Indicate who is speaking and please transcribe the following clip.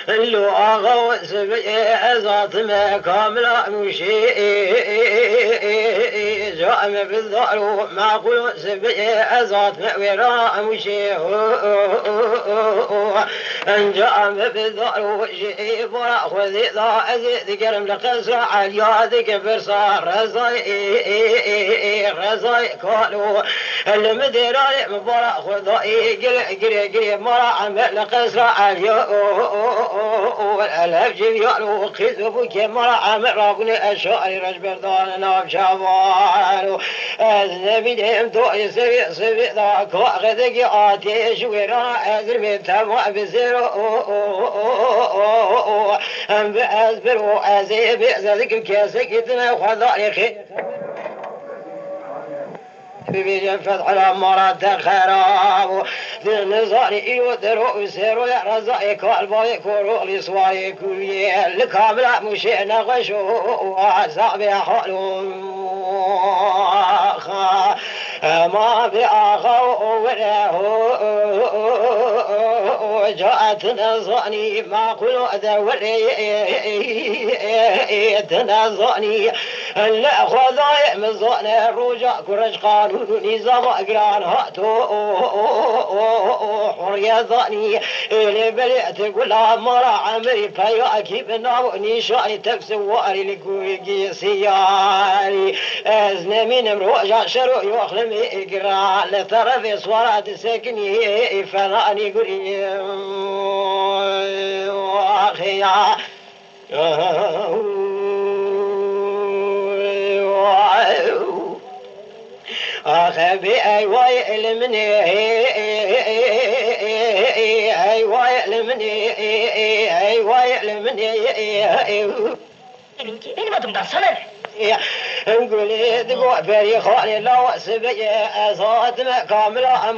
Speaker 1: اللو أغو سبع ذات ما كاملة مشي جاء بالذعر معقول سبع ذات ما وراء مشي ان جاء بالذعر وشي برا خذي ذا أزيد قرم لقصر عيادك فرصار رزاي قالوا المديرة مبارا خذي قري مرا عمل قصر عيادك الألف جميع وقذبك مرا عمل رابني أشعري رجبردان ناب شابان النبي ديم دوي سبي ذاك وغذك آتيش ورانا أزر من تموع بزيرو أم بأزبر وأزي بأزك كيسك يتنا وخذاري خير ببيجن فتح الأمارات خراب ذي النظار يودروا ويسيروا يا رزايك والبايك ورولي صوايك الكاملة مشينا غشو وعزابي حلو ما بأخو وله جاءت نظاني ما قلوا دوري تنظاني لا خذايا من ظن الرجاء كرج قانون نظام أقران هاتو حرية ظني اللي بلعت قلها مرا عمري فيأكي بناو نشاني تكسواري لكوكي سياري أزنى من مروجع شروع يخلم إقران لطرف صورات سكني فناني قري واخيا أخبي أي ويل مني أي ويل مني أي ويل مني
Speaker 2: إني ما تمدع سنة
Speaker 1: نقول تقول بري خالي لو سبي أصوات كاملة